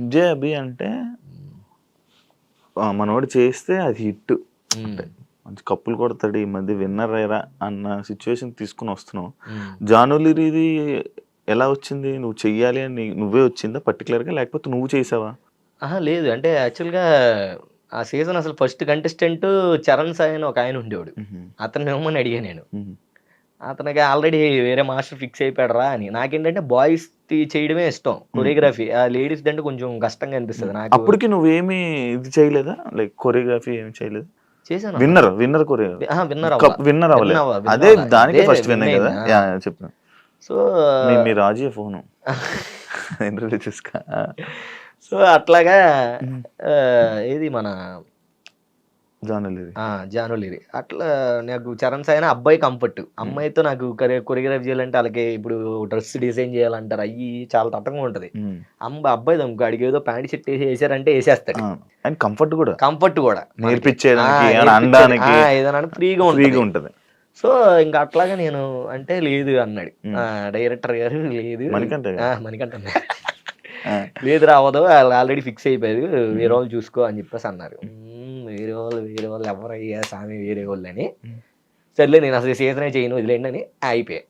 విజయ్ అభి అంటే మనోడు చేస్తే అది హిట్ అంటే మంచి కప్పులు కొడతాడు, ఈ మధ్య విన్నర్ అయ్యారా అన్న సిచ్యువేషన్ తీసుకుని వస్తున్నావు. జానులిరిది ఎలా వచ్చింది? నువ్వు చెయ్యాలి అని నువ్వే వచ్చిందా పర్టికులర్గా, లేకపోతే నువ్వు చేసావా? లేదు అంటే యాక్చువల్గా ఆ సీజన్ అసలు ఫస్ట్ కంటెస్టెంట్ చరణ్ సాయి అని ఒక ఆయన ఉండేవాడు. అతను ఏమని అడిగా నేను, అతనికి ఆల్రెడీ వేరే మాస్టర్ ఫిక్స్ అయిపోయాడు రా అని. నాకేంటంటే బాయ్స్ చేయడమే ఇష్టం, కొరియోగ్రఫీ. ఆ లేడీస్ అంటే కొంచెం కష్టంగా అనిపిస్తుంది నాకు. అప్పటికి నువ్వేమి ఇది చేయలేదా, లైక్ కొరియోగ్రఫీ ఏమి చేయలేదు? చేశాను. విన్నర్ విన్నర్ అవ్వలేదు, అదే దానికి ఫస్ట్ విన్నర్ కదా చెప్పిన. సో మీ రాజీ ఫోను ఇంటర్వ్యూ చూసుకో. సో అట్లాగా ఏది మన జానులిరి అట్లా నాకు చరణ్ సాయి అబ్బాయి కంఫర్ట్. అమ్మాయితో నాకు కొరియోగ్రఫీ చేయాలంటే వాళ్ళకి ఇప్పుడు డ్రెస్ డిజైన్ చేయాలంటారు, అయ్యి చాలా తట్టంగా ఉంటది. అబ్బాయి దమ్ముకు అడిగేదో ప్యాంట్ షర్ట్ వేసారంటే వేసేస్తాడు. కంఫర్ట్ కూడా నేర్పించేదానికి ఏదైనా ఫ్రీగా ఉంటది. సో ఇంకా అట్లాగా నేను అంటే లేదు అన్నాడు డైరెక్టర్ గారు. లేదు మణికంఠ లేదు రావదు, ఆల్రెడీ ఫిక్స్ అయిపోయారు, వేరే వాళ్ళు చూసుకో అని చెప్పేసి అన్నారు. వేరే వాళ్ళు ఎవరయ్యా స్వామి వేరే వాళ్ళు అని. సర్లే నేను అసలు సీజనే చేయను వదిలేండి అని అయిపోయా.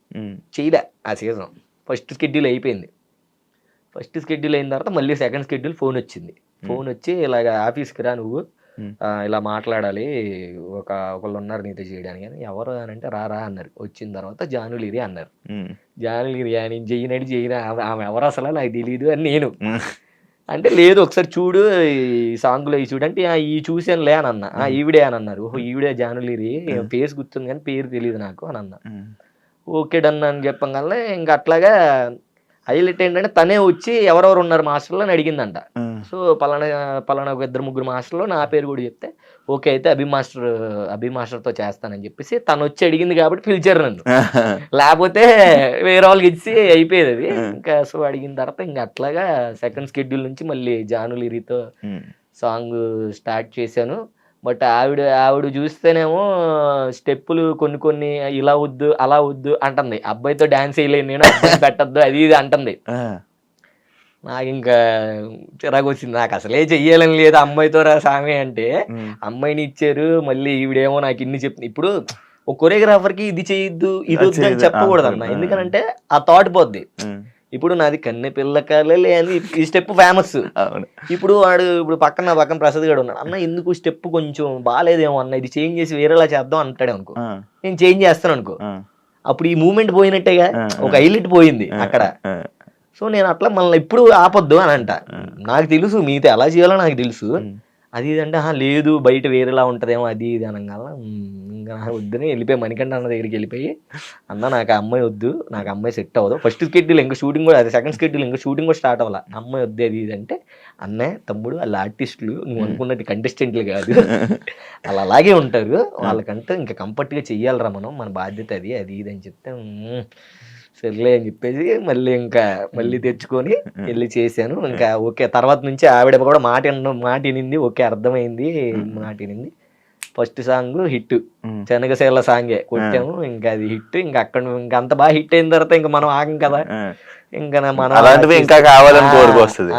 చేయలే ఆ సీజన్. ఫస్ట్ షెడ్యూల్ అయిపోయింది. ఫస్ట్ షెడ్యూల్ అయిన తర్వాత మళ్ళీ సెకండ్ షెడ్యూల్ ఫోన్ వచ్చింది. ఫోన్ వచ్చి ఇలాగ ఆఫీస్కి రా నువ్వు, ఇలా మాట్లాడాలి, ఒకళ్ళు ఉన్నారు నీతో చేయడానికి అని. ఎవరు అని అంటే రా అన్నారు. వచ్చిన తర్వాత జానులిరి అన్నారు. జానులిరి నేను చేయను ఆమె ఎవరు అసలు నాకు తెలియదు అని నేను అంటే, లేదు ఒకసారి చూడు ఈ సాంగ్లో ఈ చూడు అంటే ఈ చూసానులే అని అన్నా. ఈవిడే అని అన్నారు. ఓహో ఈవిడే జానులిరి, ఫేస్ గుర్తుంది కానీ పేరు తెలియదు నాకు అని అన్నా. ఓకే డన్ అని చెప్పగలనే. ఇంకా అట్లాగా హైలైట్ ఏంటంటే తనే వచ్చి ఎవరెవరు ఉన్నారు మాస్టర్లో అని అడిగిందంట. సో పలానా ఒక 2-3 మాస్టర్లో నా పేరు కూడా చెప్తే ఓకే అయితే అభి మాస్టర్తో చేస్తానని చెప్పేసి తను వచ్చి అడిగింది కాబట్టి పిలిచారు నన్ను. లేకపోతే వేరే వాళ్ళకి ఇచ్చి అయిపోయేది అది. ఇంకా సో అడిగిన తర్వాత ఇంకా అట్లాగా సెకండ్ షెడ్యూల్ నుంచి మళ్ళీ జానులిరితో సాంగ్ స్టార్ట్ చేశాను. బట్ ఆవిడ చూస్తేనేమో స్టెప్పులు కొన్ని ఇలా వద్దు అలా వద్దు అంటుంది. అబ్బాయితో డాన్స్ వేయలేను నేను, అబ్బాయి పెట్టద్దు అది ఇది అంటుంది. నాకు ఇంకా చిరాకు వచ్చింది. నాకు అసలే చెయ్యాలని లేదు అమ్మాయితో రా సామి అంటే. అమ్మాయిని ఇచ్చారు, మళ్ళీ ఈవిడేమో నాకు ఇన్ని చెప్తుంది. ఇప్పుడు ఒక కొరియోగ్రాఫర్కి ఇది చేయొద్దు ఇది వద్దు అని చెప్పకూడదు అన్న, ఎందుకంటే ఆ థాట్ పోద్ది. ఇప్పుడు నాది కన్నె పిల్ల కలలే అని ఈ స్టెప్ ఫేమస్. ఇప్పుడు పక్కన ప్రసాద్ గారు ఉన్నాడు, అన్న ఎందుకు స్టెప్ కొంచెం బాగాలేదేమో అన్న, ఇది చేంజ్ చేసి వేరేలా చేద్దాం అంటాడు అనుకో. నేను చేంజ్ చేస్తాను అనుకో, అప్పుడు ఈ మూమెంట్ పోయినట్టేగా, ఒక హైలైట్ పోయింది అక్కడ. సో నేను అట్లా మళ్ళీ ఇప్పుడు ఆపొద్దు అని అంట. నాకు తెలుసు మీతో ఎలా చేయాలో నాకు తెలుసు, అది ఇది అంటే లేదు బయట వేరేలా ఉంటుందేమో అది ఇది అనగాల ఇంకా వద్దని వెళ్ళిపోయి మణికంఠ అన్న దగ్గరికి వెళ్ళిపోయి, అన్న నాకు అమ్మాయి వద్దు, నాకు అమ్మాయి సెట్ అవ్వదు. ఫస్ట్ షెడ్యూల్ ఇంకా షూటింగ్ కూడా, అది సెకండ్ షెడ్యూల్ ఇంకా షూటింగ్ కూడా స్టార్ట్ అవ్వాలి. అమ్మాయి వద్దు అది ఇది అంటే, అన్నయ్య తమ్ముడు వాళ్ళ ఆర్టిస్టులు నువ్వు అనుకున్నట్టు కంటెస్టెంట్లు కాదు, వాళ్ళు అలాగే ఉంటారు, వాళ్ళకంటే ఇంకా కంఫర్ట్గా చెయ్యాలరా మనం, మన బాధ్యత అది ఇది అని చెప్తే సర్లే అని చెప్పేసి మళ్ళీ తెచ్చుకొని వెళ్ళి చేశాను. ఇంకా ఓకే తర్వాత నుంచి ఆవిడ కూడా మాట వినింది. ఓకే అర్థమైంది, మాట వినింది. ఫస్ట్ సాంగ్ హిట్, శనగసేల సాంగే కొట్టాము. ఇంకా అది హిట్. ఇంకా అక్కడ ఇంకా అంత బాగా హిట్ అయిన తర్వాత ఇంకా మనం ఆగం కదా, ఇంకా మనం ఇంకా కావాలని కోరుకొస్తుంది.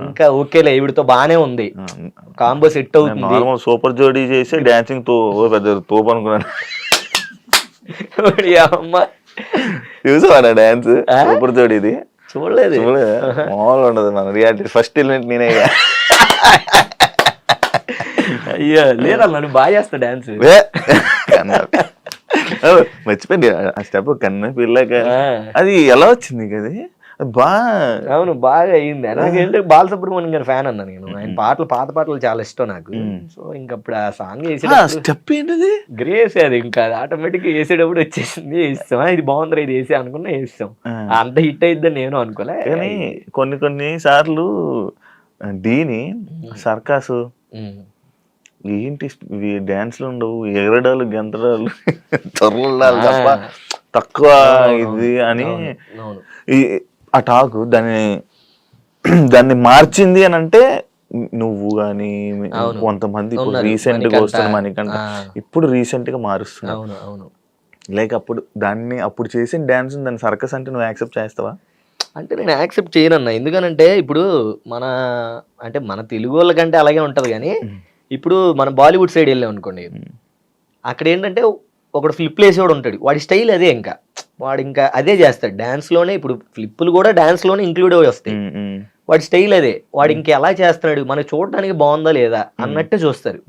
ఇంకా ఓకేలే ఈవిడతో బానే ఉంది, కాంబో సెట్ అవుతుంది. సూపర్ జోడీ చేసి డాన్సింగ్ తో పెద్ద తోపు అనుకున్నాను. అమ్మ చూసావా డాన్స్ సూపర్ జోడీది? చూడలేదు. మామూలుగా ఉండదు మన రియాలిటీ. ఫస్ట్ ఎలిమెంట్ నేనే. అయ్యో లేదన్నా బాగా చేస్తా డాన్స్. మర్చిపోయింది ఆ స్టెప్ కన్నా పిల్లక. అది ఎలా వచ్చింది కదా? అవును బాగా అయింది. నాకేంటే బాలసుబ్రహ్మణ్యం గారి ఫ్యాన్ అన్నా నేను. ఆయన పాత పాటలు చాలా ఇష్టం నాకు. సో ఇంకప్పుడు ఆ సాంగ్ స్టెప్ ఏంటిది గ్రేస్, అది ఇంకా ఆటోమేటిక్ వేసేటప్పుడు వచ్చేసింది. వేస్తాం ఇది బాగుంది ఇది వేసే అనుకున్నా వేస్తాం. అంత హిట్ అయిద్దని నేను అనుకోలే. కానీ కొన్ని సార్లు దీని సర్కాసు ఏంటి డాన్స్లు ఉండవు, ఎగరడాలు గెంతడాలు తొరలాలు తప్ప తక్కువ ఇది అని ఆ టాక్ దాన్ని మార్చింది అని అంటే నువ్వు కానీ కొంతమంది రీసెంట్ గా వస్తున్న మణికంఠ ఇప్పుడు రీసెంట్ గా మారుస్తున్నావు. లైక్ అప్పుడు చేసిన డాన్స్ దాన్ని సర్కస్ అంటే నువ్వు యాక్సెప్ట్ చేస్తావా? అంటే నేను యాక్సెప్ట్ చేయనన్నా. ఎందుకనంటే ఇప్పుడు మన తెలుగు వాళ్ళకంటే అలాగే ఉంటది కానీ ఇప్పుడు మన బాలీవుడ్ సైడ్ వెళ్ళాం అనుకోండి, అక్కడ ఏంటంటే ఒకడు ఫ్లిప్లు వేసేవాడు ఉంటాడు, వాడి స్టైల్ అదే, వాడు ఇంకా అదే చేస్తాడు డాన్స్ లోనే. ఇప్పుడు ఫ్లిప్పులు కూడా డాన్స్ లోనే ఇంక్లూడ్ అయి వస్తాయి, వాడి స్టైల్ అదే. వాడు ఇంకా ఎలా చేస్తున్నాడు, మనకు చూడడానికి బాగుందా లేదా అన్నట్టే చూస్తారు.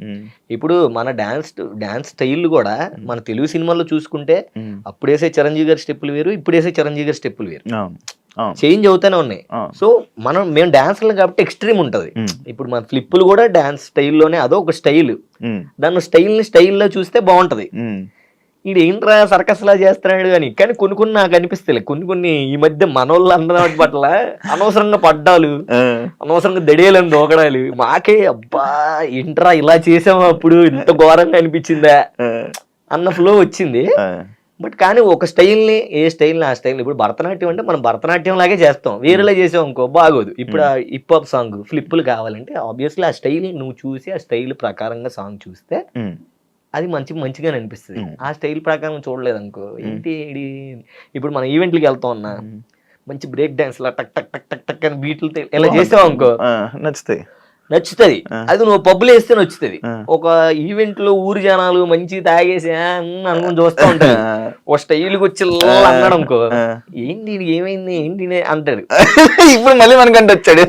ఇప్పుడు మన డాన్స్ స్టైల్ కూడా మన తెలుగు సినిమాల్లో చూసుకుంటే అప్పుడు వేసే చిరంజీవి గారి స్టెప్పులు వేరు, ఇప్పుడు వేసే చిరంజీవి గారి స్టెప్పులు వేరు, చేంజ్ అవుతానే ఉన్నాయి. సో మేము డాన్స్లు కాబట్టి ఎక్స్ట్రీమ్ ఉంటది. ఇప్పుడు మన ఫ్లిప్పులు కూడా డాన్స్ స్టైల్లోనే, అదో ఒక స్టైల్, దాన్ని స్టైల్లో చూస్తే బాగుంటది. ఇది ఏంట్రా సర్కస్ లా చేస్తున్నాడు అని. కానీ కొన్ని నాకు అనిపిస్తాయి, కొన్ని ఈ మధ్య మనోళ్ళు అందరూ పట్ల అనవసరంగా పడ్డాలు, అనవసరంగా దడేలని దూకడాలు, మాకే అబ్బా ఏంట్రా ఇలా చేసాము అప్పుడు ఇంత ఘోరంగా అనిపించిందా అన్న ఫ్లో వచ్చింది. బట్ కానీ ఒక స్టైల్ని, ఏ స్టైల్ని ఆ స్టైల్. ఇప్పుడు భరతనాట్యం అంటే మనం భరతనాట్యం లాగే చేస్తాం, వేరేలా చేసాం అనుకో బాగోదు. ఇప్పుడు హిప్ హాప్ సాంగ్ ఫ్లిప్పులు కావాలంటే ఆబ్వియస్లీ ఆ స్టైల్ నువ్వు చూసి ఆ స్టైల్ ప్రకారంగా సాంగ్ చూస్తే అది మంచిగానే అనిపిస్తుంది. ఆ స్టైల్ ప్రకారం చూడలేదు అనుకో ఏంటి. ఇప్పుడు మన ఈవెంట్లకి వెళ్తాం అన్నా, మంచి బ్రేక్ డాన్స్ లా టక్ టక్ టక్ టక్ టక్ అని బీట్లు ఇలా చేసావు అనుకో నచ్చుతుంది. అది నువ్వు పబ్బులు వేస్తే నచ్చుతుంది. ఒక ఈవెంట్ లో ఊరు జనాలు మంచి తాగేసి అనుకుని చూస్తూ ఉంటారు, ఒక స్టైల్కి వచ్చి అన్నాడు అనుకో, ఏంటి ఏమైంది ఏంటి అంటాడు. ఇప్పుడు మళ్ళీ మనకంటే వచ్చాడు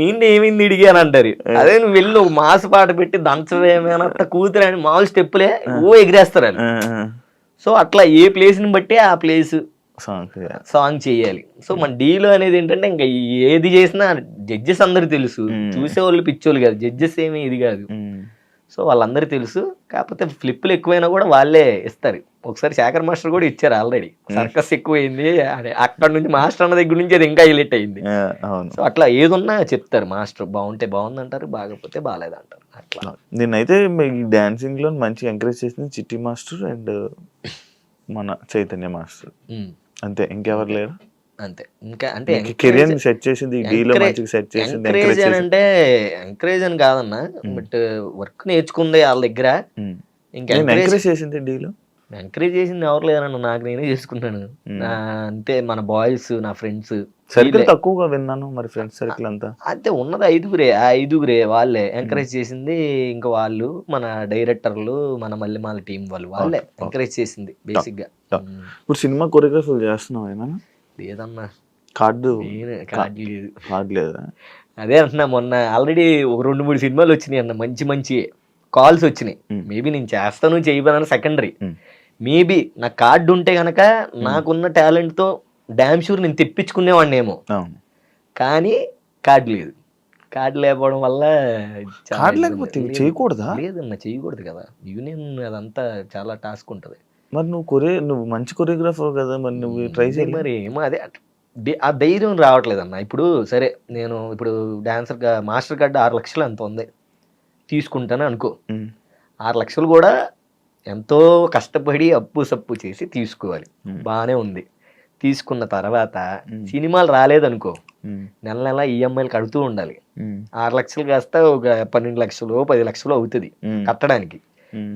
ఏంటి ఏమైంది ఇడిగి అని అంటారు. అదే నువ్వు వెళ్ళి ఒక మాస్ పాట పెట్టి దంచవేమైనా కూతురు అని మామూలు స్టెప్పులే ఎగిరేస్తారు అని. సో అట్లా ఏ ప్లేస్ ని బట్టి ఆ ప్లేస్ సాంగ్ చేయాలి. సో మన డీలో అనేది ఏంటంటే ఇంకా ఏది చేసినా జడ్జెస్ అందరు తెలుసు, చూసేవాళ్ళు పిచ్చోళ్ళు కాదు, జడ్జెస్ ఏమీ ఇది కాదు. సో వాళ్ళందరూ తెలుసు. కాకపోతే ఫ్లిప్పులు ఎక్కువైనా కూడా వాళ్ళే ఇస్తారు. ఒకసారి శేఖర్ మాస్టర్ కూడా ఇచ్చారు ఆల్రెడీ, సర్కస్ ఎక్కువైంది అక్కడ నుంచి మాస్టర్ అన్న దగ్గర నుంచి అది ఇంకా హైలైట్ అయింది. సో అట్లా ఏదున్నా చెప్తారు మాస్టర్, బాగుంటే బాగుంది అంటారు, బాగపోతే బాగాలేదు అంటారు. అట్లా నేనైతే ఈ డాన్సింగ్ లో మంచి ఎంకరేజ్ చేసింది చిట్టి మాస్టర్ అండ్ మన చైతన్య మాస్టర్, అంతే. ఇంకెవరు లేరు అంతే. ఇంకా అంటే కెరియర్ సెట్ చేసింది సెట్ చేసింది. ఎంకరేజ్ అని కాదన్నా, బట్ వర్క్ నేర్చుకుంది వాళ్ళ దగ్గర. ఇంకా ఎంకరేజ్ చేసింది డీలో, ఎంకరేజ్ చేసింది ఎవరు లేదన్న, నాకు నేనే చేసుకున్నాను అంతే. మన బాయ్స్, నా ఫ్రెండ్స్ సర్కిల్ తక్కువగా విన్నాను, మరి ఫ్రెండ్స్ సర్కిల్ అంతా అంతే ఉన్నది ఐదుగురే వాళ్ళే ఎంకరేజ్ చేసింది. ఇంకా వాళ్ళు మన డైరెక్టర్లు, మన మల్లెమాల టీం వాళ్ళే ఎంకరేజ్ చేసింది బేసిక్ గా. ఇప్పుడు సినిమా కొరియోగ్రఫీ చేస్తున్నావు ఏమన్నా? లేదన్నా, కార్డు లేదు. అదే అంటున్నా, మొన్న ఆల్రెడీ ఒక 2-3 సినిమాలు వచ్చినాయి అన్న, మంచి కాల్స్ వచ్చినాయి. మేబీ నేను చేస్తాను చేయబోదని సెకండరీ. మేబీ నా కార్డు ఉంటే గనక నాకున్న టాలెంట్ తో డామ్ షూర్ నేను తెప్పించుకునేవాడిని ఏమో, కానీ కార్డు లేదు. కార్డు లేకపోవడం వల్ల చేయకూడదా? లేదన్నా, చేయకూడదు కదా, యూనియన్ అదంతా చాలా టాస్క్ ఉంటది. మరి నువ్వు మంచి కొరియోగ్రాఫర్ కదా, మరి నువ్వు ట్రై చేయాలి. మరి ఏమో అదే ఆ ధైర్యం రావట్లేదన్న. ఇప్పుడు సరే నేను ఇప్పుడు డాన్సర్ మాస్టర్ కార్డు 6 లక్షలు ఎంత ఉంది తీసుకుంటాను అనుకో, 6 లక్షలు కూడా ఎంతో కష్టపడి అప్పు సప్పు చేసి తీసుకోవాలి, బాగానే ఉంది. తీసుకున్న తర్వాత సినిమాలు రాలేదనుకో, నెల ఈఎంఐలు కడుతూ ఉండాలి. 6 లక్షలు కాస్త ఒక 12 లక్షలు 10 లక్షలు అవుతుంది కట్టడానికి.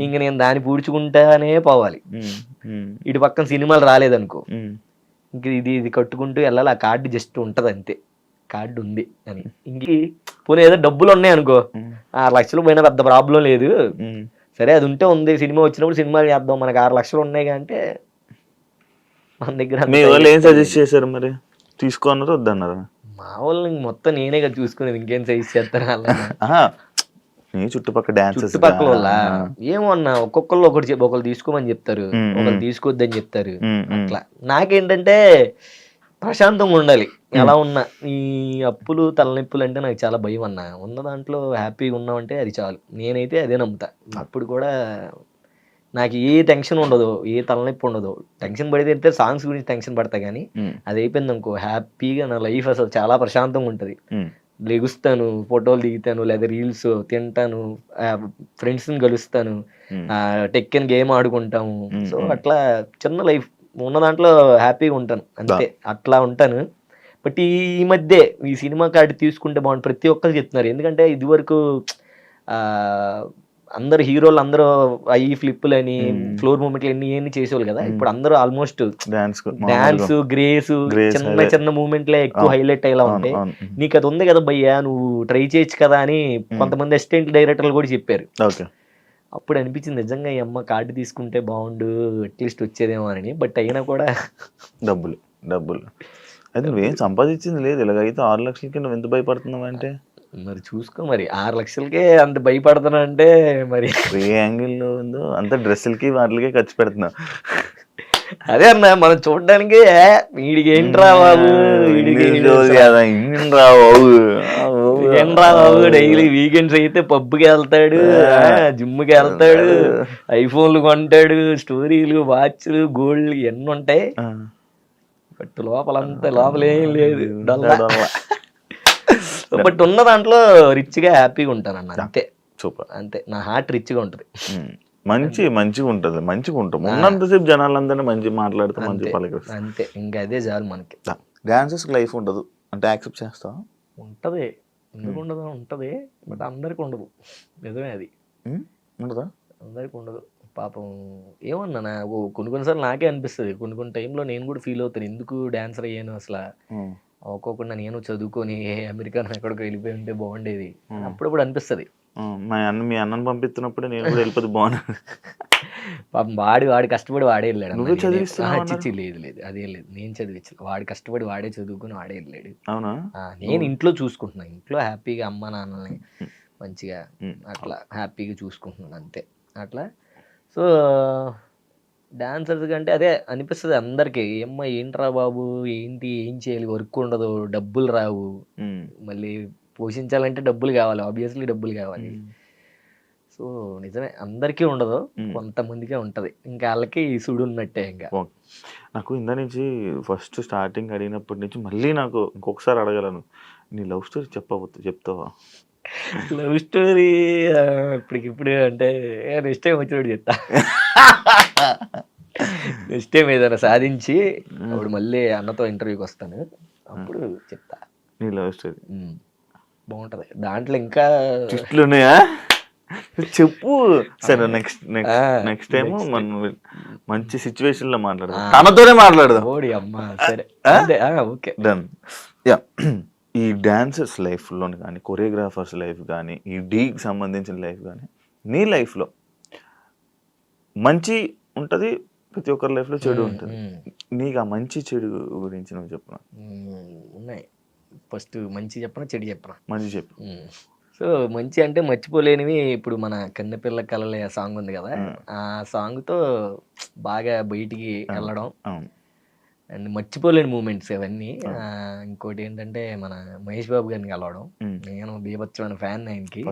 ఇంక నేను దాన్ని పూడ్చుకుంటానే పోవాలి. ఇటు పక్కన సినిమాలు రాలేదనుకో, ఇంక ఇది కట్టుకుంటూ వెళ్ళాలి. ఆ కార్డు జస్ట్ ఉంటది అంతే, కార్డు ఉంది అని. ఇంక పోనీ ఏదో డబ్బులు ఉన్నాయి అనుకో, 6 లక్షలు పోయినా పెద్ద ప్రాబ్లం లేదు, సరే అది ఉంటే ఉంది, సినిమా వచ్చినప్పుడు సినిమాలు చేద్దాం, మనకు 6 లక్షలు ఉన్నాయి అంటే మన దగ్గర. మీ వాళ్ళు ఏం సజెస్ట్ చేశారు మరి, తీసుకోన్నారు వద్దన్నారా? మా వాళ్ళు మొత్తం నేనే కదా చూసుకునేది, ఇంకేం సజెస్ట్ చేస్తారు చుట్టుపక్కల వల్ల. ఏమో అన్న, ఒక్కొక్కళ్ళు ఒకరు తీసుకోమని చెప్తారు, ఒకరు తీసుకోవద్దని చెప్తారు. అట్లా నాకేంటంటే ప్రశాంతంగా ఉండాలి. ఎలా ఉన్నా ఈ అప్పులు తలనొప్పులు అంటే నాకు చాలా భయం అన్న. ఉన్న దాంట్లో హ్యాపీగా ఉన్నామంటే అది చాలు, నేనైతే అదే నమ్ముతా. అప్పుడు కూడా నాకు ఏ టెన్షన్ ఉండదు, ఏ తలనొప్పి ఉండదు. టెన్షన్ పడితే సాంగ్స్ గురించి టెన్షన్ పడతా, కానీ అది అయిపోయింది అనుకో హ్యాపీగా నా లైఫ్ అసలు చాలా ప్రశాంతంగా ఉంటుంది. లెగుస్తాను, ఫోటోలు దిగుతాను, లేదా రీల్స్ తింటాను, ఫ్రెండ్స్ని కలుస్తాను, టెక్కన్ గేమ్ ఆడుకుంటాము. సో అట్లా చిన్న లైఫ్ ఉన్న దాంట్లో హ్యాపీగా ఉంటాను అంతే, అట్లా ఉంటాను. బట్ ఈ మధ్య ఈ సినిమా కార్డు తీసుకుంటే బాగుంటుంది ప్రతి ఒక్కరు చెప్తున్నారు. ఎందుకంటే ఇదివరకు అందరు హీరోలు అందరూ ఈ ఫ్లిప్పులు అని ఫ్లోర్ మూమెంట్లు ఎన్ని చేసేవాళ్ళు కదా. ఇప్పుడు అందరూ ఆల్మోస్ట్ డాన్స్ గ్రేస్ చిన్న చిన్న మూమెంట్లే ఎక్కువ హైలైట్ అయ్యేలా ఉంటాయి. నీకు అది ఉంది కదా భయ్యా, నువ్వు ట్రై చేయొచ్చు కదా అని కొంతమంది అసిస్టెంట్ డైరెక్టర్లు కూడా చెప్పారు. అప్పుడు అనిపించింది నిజంగా ఈ అమ్మ కార్డు తీసుకుంటే బాగుండు, అట్లీస్ట్ వచ్చేదేమో అని. బట్ అయినా కూడా డబ్బులు అయితే నువ్వేం సంపాదించింది లేదు. ఇలాగైతే 6 లక్షలకి నువ్వు ఎంత భయపడుతున్నావు అంటే మరి చూసుకో. మరి 6 లక్షలకే అంత భయపడుతున్నా అంటే మరి ఏ యాంగిల్లో ఉందో అంత డ్రెస్సులకి వాటికే ఖర్చు పెడుతున్నావు. అదే అన్న మనం చూడడానికి వీడికి ఏంట్రా బాబు, డైలీ వీకెండ్స్ అయితే పబ్కి వెళ్తాడు, జిమ్కి వెళ్తాడు, ఐఫోన్లు కొంటాడు, స్టోరీలు, వాచ్లు, గోల్డ్ ఎన్ని ఉంటాయి. బట్ లోపల ఏం లేదు. బట్ ఉన్న దాంట్లో రిచ్ గా హ్యాపీగా ఉంటాను అన్న. అంతే, సూపర్. అంతే, నా హార్ట్ రిచ్ గా ఉంటది. మంచిగా ఉంటది, మంచిగా ఉంటాం. ఉన్నంతసేపు జనాలందరినీ మంచి మాట్లాడుతూ మంచి పలకరిస్తాం. అంతే, ఇంకా అదే చాలు మనకి. డాన్సర్స్ లైఫ్ ఉండదు అంటే యాక్సెప్ట్ చేస్తావా? ఉంటది, ఎందుకు ఉండదు, ఉంటది. బట్ అందరికి ఉండదు. నిజమే, అది ఉండదా? అందరికి ఉండదు. పాపం ఏమన్నా కొన్నిసార్లు నాకే అనిపిస్తుంది. కొన్ని టైంలో నేను కూడా ఫీల్ అవుతాను, ఎందుకు డాన్సర్ అయ్యాను అసలు, అవ్వకోకుండా నేను చదువుకొని అమెరికా ఎక్కడికి వెళ్ళిపోయి ఉంటే బాగుండేది అప్పుడప్పుడు అనిపిస్తుంది. మీ అన్నను పంపిస్తున్నప్పుడు నేను కూడా వెళ్ళిపోతే బాగున్నాను. పాపం వాడి కష్టపడి వాడే వెళ్ళాడు. లేదు అదే లేదు, నేను చదివించాను. వాడి కష్టపడి వాడే చదువుకుని వాడే వెళ్ళాడు. అవునా? నేను ఇంట్లో చూసుకుంటున్నాను, ఇంట్లో హ్యాపీగా అమ్మ నాన్నల్ని మంచిగా అట్లా హ్యాపీగా చూసుకుంటున్నాను అంతే. అట్లా సో డాన్సర్స్ కంటే అదే అనిపిస్తుంది అందరికి, ఏమ్మా ఏంట్రా బాబు, ఏంటి, ఏం చేయాలి, వర్క్ ఉండదు, డబ్బులు రావు, మళ్ళీ పోషించాలంటే డబ్బులు కావాలి, ఆబ్వియస్లీ డబ్బులు కావాలి. సో నిజమే, అందరికీ ఉండదు, కొంతమందికే ఉంటది. ఇంకా వాళ్ళకి సుడు ఉన్నట్టే. ఇంకా నాకు ఇందా నుంచి ఫస్ట్ స్టార్టింగ్ అడిగినప్పటి నుంచి మళ్ళీ నాకు ఇంకొకసారి అడగలను, నీ లవ్ స్టోరీ చెప్తావా? లవ్ స్టోరీ ఇప్పటికిప్పుడు అంటే నెక్స్ట్ టైం వచ్చినప్పుడు చెప్తా. నెక్స్ట్ టైం ఏదైనా సాధించి అప్పుడు మళ్ళీ అన్నతో ఇంటర్వ్యూకి వస్తాను, అప్పుడు చెప్తా నీ లవ్ స్టోరీ. బాగుంటది, దాంట్లో ఇంకా ట్విస్టులు ఉన్నాయా? చెప్పు. సరే, నెక్స్ట్ టైం మనం మంచి సిచ్యువేషన్ లో మాట్లాడదాం, తనతోనే మాట్లాడదాం. ఓడి అమ్మా, సరే ఓకే డన్. యా, ఈ డాన్సర్స్ లైఫ్లోని కానీ, కొరియోగ్రాఫర్స్ లైఫ్ కానీ, ఈ డీకి సంబంధించిన లైఫ్ కానీ, నీ లైఫ్లో మంచి ఉంటుంది, ప్రతి ఒక్కరి లైఫ్లో చెడు ఉంటుంది. నీకు ఆ మంచి చెడు గురించి నువ్వు చెప్పు. ఉన్నాయి. ఫస్ట్ మంచి చెప్పనా చెడు చెప్పనా? మంచి చెప్పు. సో మంచి అంటే మర్చిపోలేనివి, ఇప్పుడు మన కన్నెపిల్ల కలలే సాంగ్ ఉంది కదా, ఆ సాంగ్తో బాగా బయటికి వెళ్ళడం అండ్ మర్చిపోలేని మూమెంట్స్ అవన్నీ. ఇంకోటి ఏంటంటే మన మహేష్ బాబు గారిని కలవడం. నేను బీభత్సమైన ఫ్యాన్ ఆయనకి,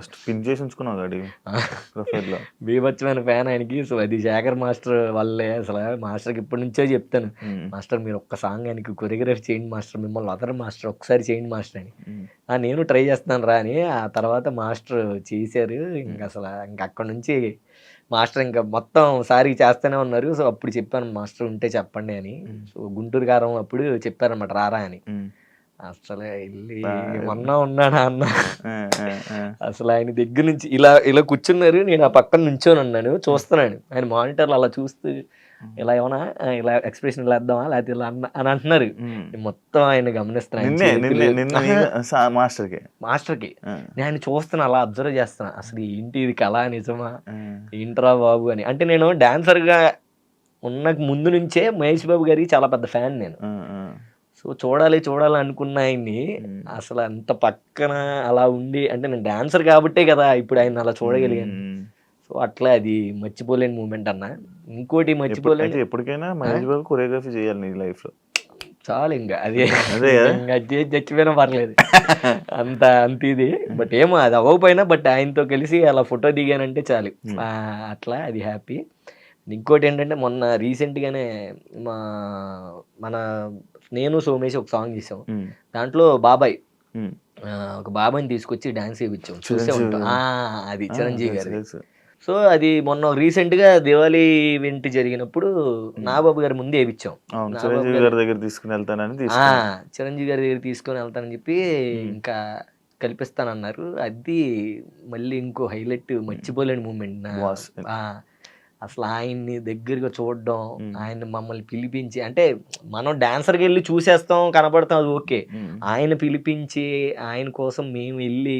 బీభత్సమైన ఫ్యాన్ ఆయనకి. సో అది శేఖర్ మాస్టర్ వల్లే. అసలు మాస్టర్కి ఇప్పటి నుంచో చెప్తాను, మాస్టర్ మీరు ఒక్క సాంగ్ ఆయనకి కొరియోగ్రఫీ చేయండి మాస్టర్, మిమ్మల్ని వదరు మాస్టర్, ఒకసారి చేయండి మాస్టర్ అని. నేను ట్రై చేస్తున్నాను రా అని. ఆ తర్వాత మాస్టర్ చేశారు. ఇంకా అసలు ఇంకా అక్కడ నుంచి మాస్టర్ ఇంకా మొత్తం సారి చేస్తూనే ఉన్నారు. సో అప్పుడు చెప్పాను, మాస్టర్ ఉంటే చెప్పండి అని. సో గుంటూరు గారం అప్పుడు చెప్పారనమాట, రారా అని. అసలు వెళ్ళి మొన్న ఉన్నాడా అన్న, అసలు ఆయన దగ్గర నుంచి ఇలా కూర్చున్నారు, నేను ఆ పక్కన నుంచొని ఉన్నాను, చూస్తున్నాను. ఆయన మానిటర్లు అలా చూస్తూ ఇలా ఏమన్నా ఇలా ఎక్స్ప్రెషన్ ఇలా వేద్దామా లేకపోతే ఇలా అని అంటున్నారు. మొత్తం ఆయన గమనిస్తున్నాను, మాస్టర్కి నేను చూస్తున్నా, అలా అబ్జర్వ్ చేస్తున్నా. అసలు ఏంటి ఇది కళ నిజమా, ఏంట్రా బాబు అని. అంటే నేను డాన్సర్ గా ఉన్న ముందు నుంచే మహేష్ బాబు గారికి చాలా పెద్ద ఫ్యాన్ నేను. సో చూడాలి అనుకున్న ఆయన్ని అసలు అంత పక్కన అలా ఉండి, అంటే నేను డాన్సర్ కాబట్టే కదా ఇప్పుడు ఆయన అలా చూడగలిగాను. సో అట్లా అది మర్చిపోలేని మూమెంట్ అన్న. ఇంకోటి మర్చిపోలేని, ఎప్పటికైనా మహేష్ బాబు కొరియోగ్రఫీ చేయాలి నీ లైఫ్ లో, చాలు. ఇంకా అదే చచ్చిపోయినా పర్లేదు, అంత ఇది. బట్ ఏమో అది అవ్వకపోయినా, బట్ ఆయనతో కలిసి అలా ఫోటో దిగానంటే చాలు, అట్లా అది హ్యాపీ. ఇంకోటి ఏంటంటే మొన్న రీసెంట్గానే మన నేను సోమేష్ ఒక సాంగ్ చేసాం. దాంట్లో బాబాయ్, ఒక బాబాయ్ని తీసుకొచ్చి డాన్స్ వేయించాం, చూసే ఉంటాం. అది చిరంజీవి గారి. సో అది మొన్న రీసెంట్ గా దివాళీ ఈవెంట్ జరిగినప్పుడు నాగబాబు గారి ముందే వేయించాం. చిరంజీవి గారి దగ్గర తీసుకుని వెళ్తానని చిరంజీవి గారి దగ్గర తీసుకొని వెళ్తానని చెప్పి ఇంకా కల్పిస్తానన్నారు. అది మళ్ళీ ఇంకో హైలైట్ మర్చిపోలేని మూమెంట్. అసలు ఆయన్ని దగ్గరగా చూడడం, ఆయన మమ్మల్ని పిలిపించి, అంటే మనం డాన్సర్కి వెళ్ళి చూసేస్తాం కనపడతాం అది ఓకే, ఆయన పిలిపించి ఆయన కోసం మేము వెళ్ళి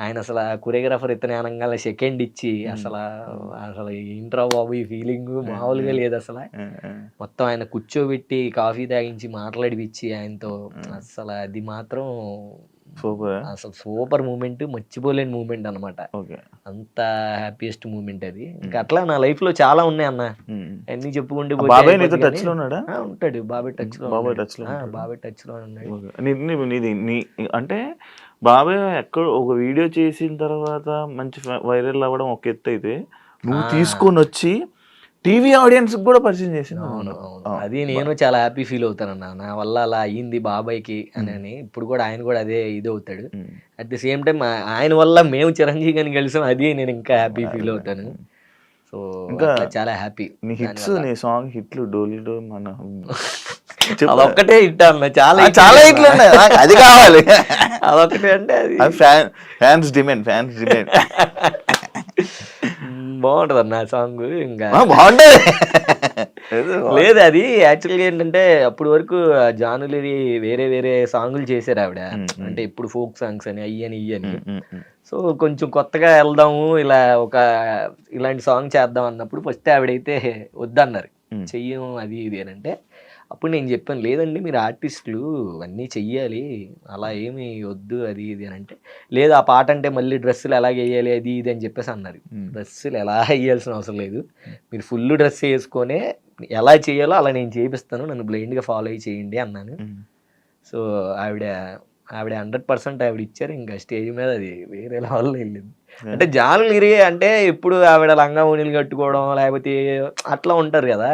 ఆయన అసలు కొరియోగ్రాఫర్ ఇతనే అనగానే సెకండ్ ఇచ్చి అసలు ఏంట్రా బాబు ఈ ఫీలింగ్ మామూలుగా లేదు అసలు. మొత్తం ఆయన కూర్చోబెట్టి కాఫీ తాగించి మాట్లాడిపించి ఆయనతో అసలు అది మాత్రం అసలు సూపర్ మూమెంట్, మర్చిపోలేని మూమెంట్ అనమాట. అంత హ్యాపీయెస్ట్ మూమెంట్ అది. ఇంకా అట్లా నా లైఫ్ లో చాలా ఉన్నాయి అన్న, అన్ని చెప్పుకుంటే ఉంటాడు. బాబాయ్ టచ్ లో, బాబాయ్ టచ్ లో ఉన్నాడు. అంటే బాబాయ్ ఎక్కడ ఒక వీడియో చేసిన తర్వాత మంచి వైరల్ అవ్వడం ఒక ఎత్తు అయితే, నువ్వు తీసుకొని వచ్చి టీవీ ఆడియన్స్ కూడా పరిచయం చేసింది. అవును, అది నేను చాలా హ్యాపీ ఫీల్ అవుతానన్నా, నా వల్ల అలా అయ్యింది బాబాయ్కి అని. ఇప్పుడు కూడా ఆయన కూడా అదే ఇది అవుతాడు. అట్ ది సేమ్ టైం ఆయన వల్ల మేము చిరంజీవి గారిని కలిసాం, అది నేను ఇంకా హ్యాపీ ఫీల్ అవుతాను. సో ఇంకా చాలా హ్యాపీ. నీ హిట్స్, నీ సాంగ్ హిట్లు డోలు మన అదొక్కటే హిట్ అన్న, చాలా హిట్లు ఉన్నాయి, అది కావాలి. అదొక్కటే అంటే అది ఫ్యాన్స్ డిమాండ్ బాగుంటది అన్న సాంగ్. ఇంకా బాగుంటది లేదు, అది యాక్చువల్గా ఏంటంటే అప్పటి వరకు జానులరి వేరే వేరే సాంగులు చేశారు ఆవిడ, అంటే ఇప్పుడు ఫోక్ సాంగ్స్ అని అయ్యని ఇయ్యని. సో కొంచెం కొత్తగా వెళ్దాము, ఇలాంటి సాంగ్ చేద్దాం అన్నప్పుడు ఫస్ట్ ఆవిడైతే వద్దన్నారు, చెయ్యం అది ఇది అని. అంటే అప్పుడు నేను చెప్పాను, లేదండి మీరు ఆర్టిస్టులు అన్నీ చెయ్యాలి, అలా ఏమి వద్దు అది ఇది అని. అంటే లేదు, ఆ పాట అంటే మళ్ళీ డ్రెస్సులు ఎలాగ వేయాలి అది ఇది అని చెప్పేసి అన్నారు. డ్రెస్సులు ఎలా వేయాల్సిన అవసరం లేదు, మీరు ఫుల్ డ్రెస్ వేసుకొనే ఎలా చేయాలో అలా నేను చేపిస్తాను, నన్ను బ్లైండ్గా ఫాలో అయ్యి చేయండి అన్నాను. సో ఆవిడ 100% ఆవిడ ఇచ్చారు. ఇంకా స్టేజ్ మీద అది వేరే లెవెల్లో వెళ్ళింది. అంటే జానులరి అంటే ఇప్పుడు ఆవిడ లంగా ఓణీలు కట్టుకోవడం లేకపోతే అట్లా ఉంటారు కదా,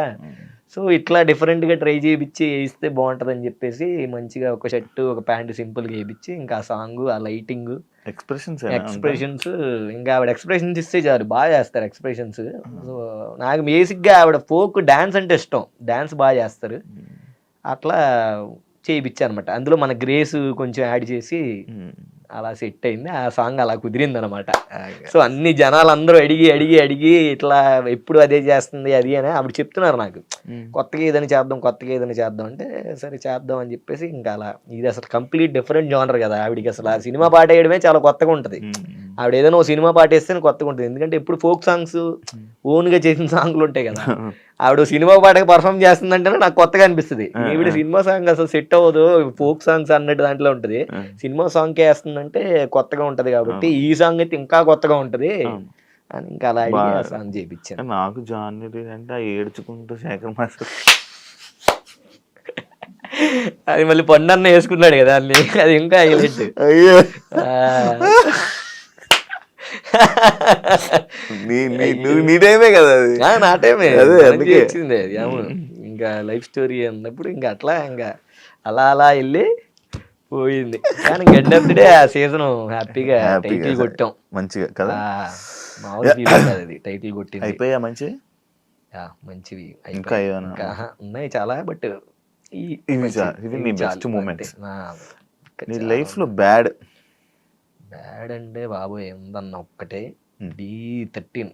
సో ఇట్లా డిఫరెంట్గా ట్రై చేయించి వేయిస్తే బాగుంటుందని చెప్పేసి మంచిగా ఒక షర్టు ఒక ప్యాంటు సింపుల్గా వేయించి, ఇంకా ఆ సాంగ్, ఆ లైటింగ్, ఎక్స్ప్రెషన్స్, ఇంకా ఆవిడ ఎక్స్ప్రెషన్స్ ఇస్తే చాలు, బాగా చేస్తారు ఎక్స్ప్రెషన్స్. సో నాకు బేసిక్గా ఆవిడ ఫోక్ డ్యాన్స్ అంటే ఇష్టం, డ్యాన్స్ బాగా చేస్తారు, అట్లా చేయించాను అనమాట. అందులో మన గ్రేస్ కొంచెం యాడ్ చేసి అలా సెట్ అయింది, ఆ సాంగ్ అలా కుదిరింది అనమాట. సో అన్ని జనాలు అందరూ అడిగి ఇట్లా ఎప్పుడు అదే చేస్తుంది అది అని ఆవిడ చెప్తున్నారు నాకు, కొత్తగా ఏదైనా చేద్దాం అంటే సరే చేద్దాం అని చెప్పేసి ఇంకా అలా. ఇది అసలు కంప్లీట్ డిఫరెంట్ జోనర్ కదా ఆవిడికి, అసలు ఆ సినిమా పాట వేయడమే చాలా కొత్తగా ఉంటుంది. ఆవిడ ఏదైనా సినిమా పాట వేస్తేనే కొత్తగా ఉంటుంది, ఎందుకంటే ఇప్పుడు ఫోక్ సాంగ్స్ ఓన్గా చేసిన సాంగ్లు ఉంటాయి కదా, ఆవిడ సినిమా పాటకి పర్ఫామ్ చేస్తుందంటేనే నాకు కొత్తగా అనిపిస్తుంది. ఈవిడ సినిమా సాంగ్ అసలు సెట్ అవ్వదు, ఫోక్ సాంగ్స్ అన్నట్టు దాంట్లో ఉంటుంది, సినిమా సాంగ్కే వేస్తుందంటే కొత్తగా ఉంటది, కాబట్టి ఈ సాంగ్ అయితే ఇంకా కొత్తగా ఉంటది అని ఇంకా అలా అడిగి సాంగ్ చేయించాను. నాకు జాన్వరి అంటే ఏడ్చుకుంటూ శేఖర్ మాస్టర్ అది మళ్ళీ పొన్నన్న వేసుకున్నాడు కదా అన్ని, అది ఇంకా హైలైట్. నీ టైమే కదా అది, నా టైమే వచ్చింది అది. అవును, ఇంకా లైఫ్ స్టోరీ అన్నప్పుడు ఇంకా అట్లా ఇంకా అలా వెళ్ళి పోయింది. కానీ ఎండ్ ఆఫ్ ది డే ఆ సీజన్ హ్యాపీగా టైటిల్ కొట్టాం మంచిగా కదా, మామూలు ఫీలింగ్ అది టైటిల్ కొట్టింది. అయిపోయా మంచివి ఇంకా ఉన్నాయి చాలా, బట్ ఇవి బెస్ట్ మూమెంట్స్ నీ లైఫ్ లో. బ్యాడ్ అంటే బాబోయ్ ఏందన్న ఒక్కటే, D13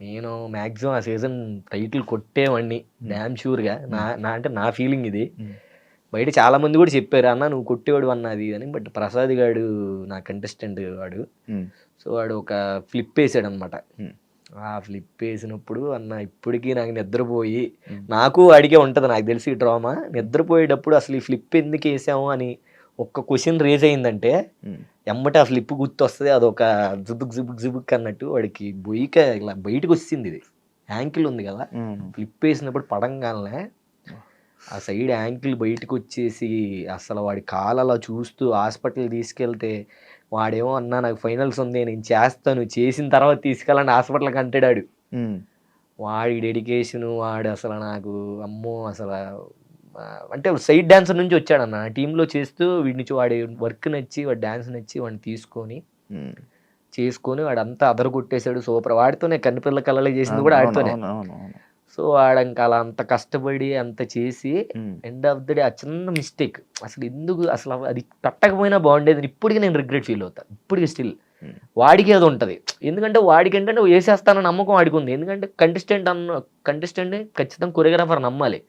నేను మ్యాక్సిమం ఆ సీజన్ టైటిల్ కొట్టేవాడిని డ్యామ్ షూర్గా. అంటే నా ఫీలింగ్ ఇది. బయట చాలా మంది కూడా చెప్పారు, అన్న నువ్వు కొట్టేవాడు అన్నది అని. బట్ ప్రసాద్ గాడు నా కంటెస్టెంట్ వాడు, సో వాడు ఒక ఫ్లిప్ వేసాడు అనమాట. ఆ ఫ్లిప్ వేసినప్పుడు అన్న ఇప్పటికీ నాకు నిద్రపోయి, నాకు అడిగే ఉంటుంది నాకు తెలిసి డ్రామా, నిద్రపోయేటప్పుడు అసలు ఈ ఫ్లిప్ ఎందుకు వేసాము అని ఒక్క క్వశ్చన్ రేజ్ అయిందంటే ఎమ్మట ఆ ఫ్లిప్ గుర్తు వస్తుంది. అదొక జుబుక్ అన్నట్టు వాడికి బొయ్యిక ఇలా బయటకు వచ్చింది. ఇది యాంకిల్ ఉంది కదా, ఫ్లిప్ వేసినప్పుడు పడంగానే ఆ సైడ్ యాంకిల్ బయటకు వచ్చేసి అసలు వాడి కాలు చూస్తూ హాస్పిటల్ తీసుకెళ్తే వాడేమో అన్నా నాకు ఫైనల్స్ ఉంది నేను చేస్తాను, చేసిన తర్వాత తీసుకెళ్ళండి హాస్పిటల్కి అంటాడు. వాడి డెడికేషను వాడు అసలు నాకు అమ్మో అసలు. అంటే సైడ్ డాన్సర్ నుంచి వచ్చాడన్న టీంలో చేస్తూ, వీడి నుంచి వాడి వర్క్ నచ్చి వాడి డాన్స్ నచ్చి వాడిని చేసుకొని వాడు అంతా అదర కొట్టేశాడు. సూపర్. వాడితోనే కన్నుపిల్ల కళ్ళలో చేసింది కూడా ఆడితోనే. సో ఇంకా అలా అంత కష్టపడి అంత చేసి ఎండ్ ఆఫ్ ద డే ఆ చిన్న మిస్టేక్ అసలు ఎందుకు అసలు అది పెట్టకపోయినా బాగుండేది ఇప్పటికీ నేను రిగ్రెట్ ఫీల్ అవుతాను. ఇప్పటికీ స్టిల్ వాడికి అది ఉంటుంది. ఎందుకంటే వాడికి ఏంటంటే వేసేస్తానని నమ్మకం వాడికి ఉంది. ఎందుకంటే కంటెస్టెంట్ ఖచ్చితంగా కొరియోగ్రాఫర్ నమ్మాలి.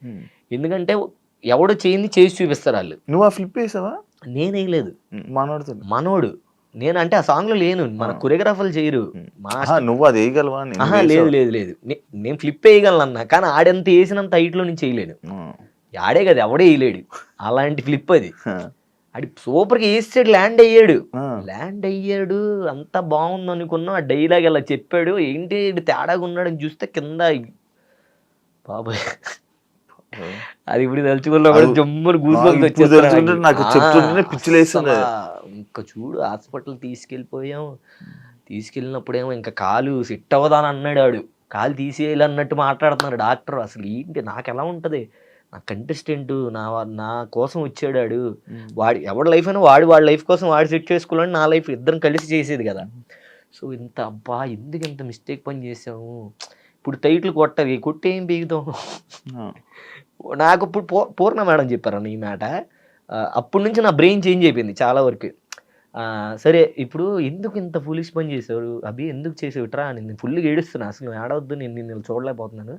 ఎందుకంటే ఎవడు చేసి చూపిస్తారు వాళ్ళు. నువ్వు ఆ ఫ్లిప్ వేసావా? నేను వేయలేదు, మనోడు. నేను అంటే ఆ సాంగ్ లో లేను, మన కొరియోగ్రాఫర్లు చేయరు. నువ్వు అది వేయగలవా? లేదు లేదు లేదు, నేను ఫ్లిప్ వేయగలను అన్న, కానీ ఆడంత వేసినంత హైట్ లో నుంచి వేయలేను. ఆడే కదా ఎవడే వేయలేడు అలాంటి ఫ్లిప్ అది. ఆడి సూపర్ గా వేసాడు, ల్యాండ్ అయ్యాడు, అంతా బాగుంది అనుకున్నా. ఆ డైలాగ్ ఇలా చెప్పాడు, ఏంటి తేడాగా ఉన్నాడు అని చూస్తే కింద బాబాయ్ అది ఇప్పుడు తలుచుకున్నా జమ్మును గూసుకొని ఇంకా చూడు. హాస్పిటల్ తీసుకెళ్ళినప్పుడేమో ఇంకా కాలు సెట్ అవ్వదని అన్నాడు ఆడు. కాలు తీసేయాలి అన్నట్టు మాట్లాడుతున్నాడు డాక్టర్. అసలు ఏంటి నాకు ఎలా ఉంటది, నా కంటెస్టెంట్ నా కోసం వచ్చాడు ఆడు. వాడి ఎవరి లైఫ్ అయినా వాడి లైఫ్ కోసం వాడు సెట్ చేసుకోవాలని, నా లైఫ్ ఇద్దరం కలిసి చేసేది కదా. సో ఇంత అబ్బా ఎందుకు ఇంత మిస్టేక్ పని చేసాము. ఇప్పుడు టైటిల్ కొట్టాలి, కొట్టి ఏం పీకుతాం. నాకు ఇప్పుడు పూర్ణ మేడం చెప్పారన్న ఈ మాట. అప్పటి నుంచి నా బ్రెయిన్ చేంజ్ అయిపోయింది చాలా వరకు. సరే ఇప్పుడు ఎందుకు ఇంత ఫులిష్ పని చేసావు అభి, ఎందుకు చేసావు ఇట్రా అని నేను ఫుల్గా ఏడుస్తున్నా. అసలు నువ్వు ఏడవద్దు, నేను చూడలేకపోతున్నాను,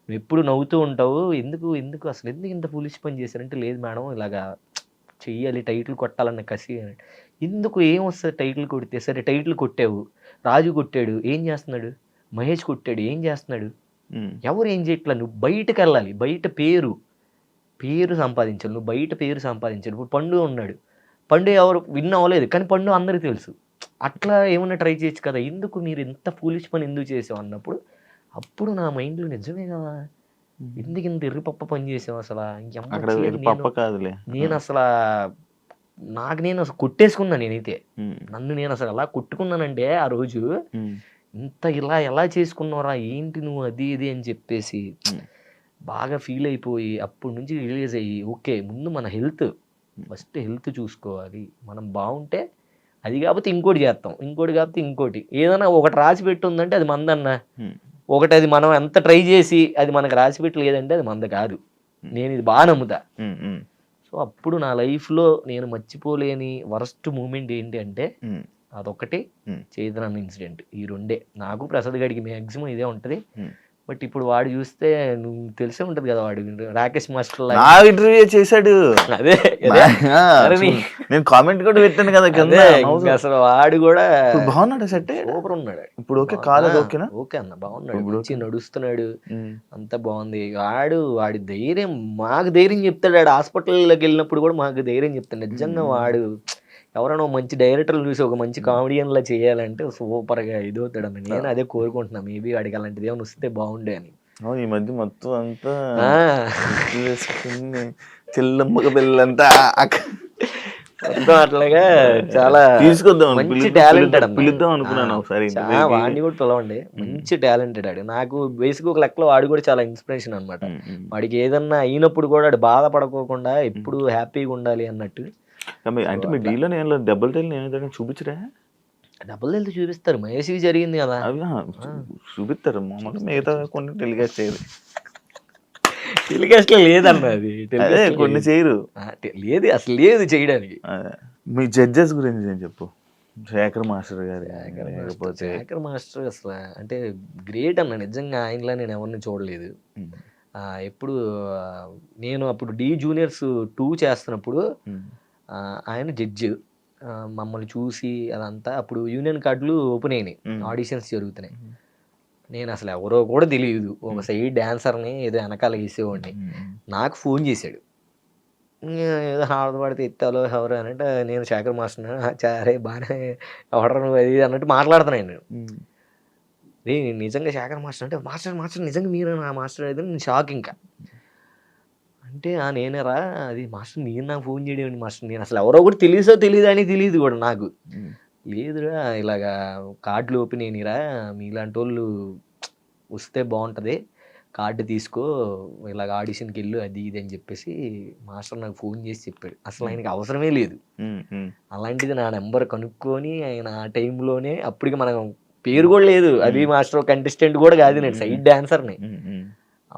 నువ్వు ఎప్పుడు నవ్వుతూ ఉంటావు, ఎందుకు అసలు ఎందుకు ఇంత ఫులిష్ పని చేశారంటే, లేదు మేడం ఇలాగా చెయ్యాలి, టైటిల్ కొట్టాలన్న కసి. ఎందుకు ఏం వస్తుంది టైటిల్ కొడితే? సరే టైటిల్ కొట్టావు, రాజు కొట్టాడు, ఏం చేస్తున్నాడు? మహేష్ కొట్టాడు, ఏం చేస్తున్నాడు? ఎవరు ఏం చేయట్లా. నువ్వు బయటకు వెళ్ళాలి, బయట పేరు సంపాదించాలి, నువ్వు బయట పేరు సంపాదించాలి. ఇప్పుడు పండు ఉన్నాడు, పండు ఎవరు విన్ అవ్వలేదు, కానీ పండు అందరికీ తెలుసు. అట్లా ఏమన్నా ట్రై చేయొచ్చు కదా, ఎందుకు మీరు ఎంత ఫూలిష్ పని ఎందుకు చేసావు అన్నప్పుడు అప్పుడు నా మైండ్లో నిజమే కదా, ఎందుకు ఇంత ఎర్రిపప్ప పని చేసావు అసలు. నేను అసలు నేను అసలు కొట్టేసుకున్నా. నేనైతే నన్ను నేను అసలు ఎలా కొట్టుకున్నానంటే ఆ రోజు, ఇంత ఇలా ఎలా చేసుకున్నారా ఏంటి నువ్వు అది ఇది అని చెప్పేసి బాగా ఫీల్ అయిపోయి అప్పటి నుంచి రిలీజ్ అయ్యి, ఓకే ముందు మన ఫస్ట్ హెల్త్ చూసుకోవాలి, మనం బాగుంటే అది కాకపోతే ఇంకోటి చేస్తాం, ఇంకోటి కాకపోతే ఇంకోటి. ఏదైనా ఒకటి రాసి పెట్టి ఉందంటే అది మందన్న, ఒకటి అది మనం ఎంత ట్రై చేసి అది మనకు రాసి పెట్టి లేదంటే అది మంద కాదు. నేను ఇది బాగా నమ్ముతా. సో అప్పుడు నా లైఫ్లో నేను మర్చిపోలేని వరస్ట్ మూమెంట్ ఏంటి అంటే అదొకటి, చైతన్య ఇన్సిడెంట్. ఈ రెండే నాకు ప్రసాద్ గడికి మ్యాక్సిమం ఇదే ఉంటది. బట్ ఇప్పుడు వాడు చూస్తే నువ్వు తెలిసే ఉంటది కదా, వాడు రాకేష్ మాస్టర్ ఇంటర్వ్యూ చేశాడు. అదే నేను కామెంట్ కూడా పెట్టాను కదా కింద. అసలు వాడు కూడా బాగున్నాడు, సెట్ సూపర్ ఉన్నాడు ఇప్పుడు. ఓకే కాలేదు, ఓకేనా? ఓకే అన్న, బాగున్నాడు, మంచి నడుస్తున్నాడు, అంత బాగుంది. వాడి ధైర్యం, మాకు ధైర్యం చెప్తాడు. వాడు హాస్పిటల్లోకి వెళ్ళినప్పుడు కూడా మాకు ధైర్యం చెప్తాడు. నిజంగా వాడు ఎవరైనా మంచి డైరెక్టర్లు చూసి ఒక మంచి కామెడియన్ లా చేయాలంటే సూపర్ గా ఇదవుతాడు అన్న. నేను అదే కోరుకుంటున్నా, మేబీ వాడికి అలాంటిది ఏమైనా వస్తే బాగుండే అని. ఈ మధ్య మొత్తం అంతా చెల్లమ్మక పిల్లంతా మొత్తం అట్లాగా చాలా తీసుకొద్దాం, మంచి టాలెంటెడ్ పిలుద్దాం అనుకున్నాను ఒకసారి. వాడిని కూడా పిలవండి, మంచి టాలెంటెడ్ ఆడు. నాకు బేసిక్ ఒక లెక్కలో వాడు కూడా చాలా ఇన్స్పిరేషన్ అనమాట. వాడికి ఏదన్నా అయినప్పుడు కూడా వాడు బాధపడకోకుండా ఎప్పుడు హ్యాపీగా ఉండాలి అన్నట్టు. అంటే మీ డీలో నేను డబుల్ టైల్ నేను చూపించరా? డబుల్ టైల్ చూపిస్తారు, మహేష్ జరిగింది కదా, అవి చూపిస్తారు. మిగతా కొన్ని టెలికాస్ట్ చేయరు. టెలికాస్ట్ లో లేదన్న, అది కొన్ని చేయరు, లేదు అసలు లేదు చేయడానికి. మీ జడ్జెస్ గురించి నేను చెప్పు. శేఖర్ మాస్టర్ గారు, శేఖర్ మాస్టర్ అసలు అంటే గ్రేట్ అన్న. నిజంగా ఆయనలా నేను ఎవరిని చూడలేదు ఎప్పుడు. నేను అప్పుడు డి జూనియర్స్ 2 చేస్తున్నప్పుడు ఆయన జడ్జి మమ్మల్ని చూసి అదంతా, అప్పుడు యూనియన్ కార్డులు ఓపెన్ అయినాయి, ఆడిషన్స్ జరుగుతున్నాయి. నేను అసలు ఎవరో కూడా తెలియదు, ఒక సైడ్ డాన్సర్ని ఏదో వెనకాల వేసేవాడిని. నాకు ఫోన్ చేశాడు, ఏదో హారద పడితే ఎత్తాలో ఎవరు అని అంటే, నేను శేఖర్ మాస్టర్, సరే బాగానే ఎవడరు నువ్వు అది అన్నట్టు మాట్లాడుతున్నాను నేను. నిజంగా శేఖర్ మాస్టర్ అంటే, మాస్టర్ నిజంగా మీరు నా మాస్టర్ అయితే నేను షాక్. ఇంకా అంటే నేనేరా అది మాస్టర్, నేను నాకు ఫోన్ చేయడం మాస్టర్, నేను అసలు ఎవరో కూడా తెలియదు కూడా నాకు. లేదురా ఇలాగా కార్డులు ఓపెన్ అయినరా, మీలాంటి వాళ్ళు వస్తే బాగుంటుంది, కార్డు తీసుకో, ఇలాగ ఆడిషన్కి వెళ్ళు అది ఇది అని చెప్పేసి మాస్టర్ నాకు ఫోన్ చేసి చెప్పాడు. అసలు ఆయనకి అవసరమే లేదు, అలాంటిది నా నెంబర్ కనుక్కొని ఆయన ఆ టైంలోనే, అప్పటికి మనం పేరు కూడా లేదు, అది మాస్టర్ కంటెస్టెంట్ కూడా కాదు, నేను సైడ్ డాన్సర్ని.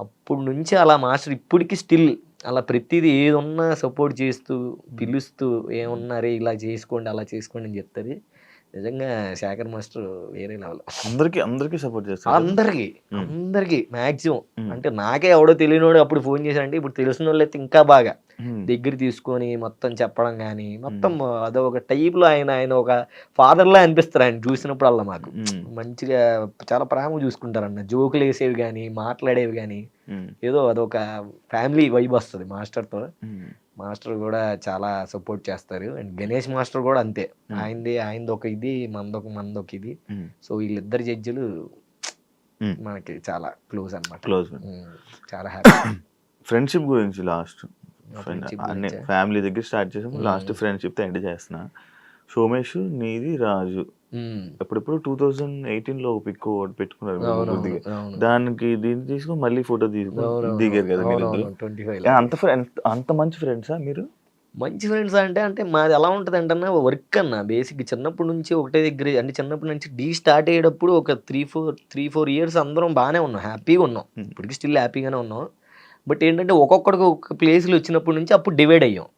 అప్పుడు నుంచి అలా మాస్టర్ ఇప్పటికి స్టిల్ అలా ప్రతిదీ ఏది ఉన్నా సపోర్ట్ చేస్తూ పిలుస్తూ ఏమున్నారే ఇలా చేసుకోండి అలా చేసుకోండి అని చెప్తుంది. నిజంగా శేఖర్ మాస్టర్ వేరే లెవెల్. అందరికి సపోర్ట్ చేస్తారు, అందరికి మ్యాక్సిమం. అంటే నాకే ఎవడో తెలియనోడు అప్పుడు ఫోన్ చేశాడంటే ఇప్పుడు తెలిసిన వాళ్ళు అయితే ఇంకా బాగా దగ్గర తీసుకొని మొత్తం చెప్పడం కానీ మొత్తం అదొక టైప్ లో ఆయన ఒక ఫాదర్ లా అనిపిస్తారు ఆయన చూసినప్పుడల్లా. మాకు మంచిగా చాలా ప్రేమ చూసుకుంటారన్న, జోకులు వేసేవి కానీ మాట్లాడేవి కానీ ఏదో అదొక ఫ్యామిలీ వైబ్ వస్తుంది మాస్టర్తో. మాస్టర్ కూడా చాలా సపోర్ట్ చేస్తారు. అండ్ గణేష్ మాస్టర్ కూడా అంతే, ఆయనది ఒక ఇది మనదొక ఇది. సో వీళ్ళిద్దరు జడ్జిలు మనకి చాలా క్లోజ్ అన్నమాట. చాలా హ్యాపీ. ఫ్రెండ్షిప్ గురించి లాస్ట్ ఫ్యామిలీ దగ్గర స్టార్ట్ చేసాము, లాస్ట్ ఫ్రెండ్షిప్ తో ఎండ్ చేస్తున్నా. సోమేష్ నీది రాజు ఎప్పుడెప్పుడు 2018 లో పిక్ పెట్టుకున్నారు, దానికి దీన్ని తీసుకుని మళ్ళీ ఫోటో తీసుకుని దిగారు కదా మీరు. అంత మంచి ఫ్రెండ్సా మీరు? మంచి ఫ్రెండ్స్ అంటే మాది ఎలా ఉంటుంది అంటే వర్క్ అన్న బేసిక్ చిన్నప్పటి నుంచి ఒకటే దగ్గర. అంటే చిన్నప్పటి నుంచి డీ స్టార్ట్ అయ్యేటప్పుడు ఒక 3-4 ఇయర్స్ అందరం బాగానే ఉన్నాం, హ్యాపీగా ఉన్నాం, ఇప్పటికి స్టిల్ హ్యాపీగానే ఉన్నాం. బట్ ఏంటంటే ఒక్కొక్కడికి ఒక ప్లేస్లు వచ్చినప్పటి నుంచి అప్పుడు డివైడ్ అయ్యాం,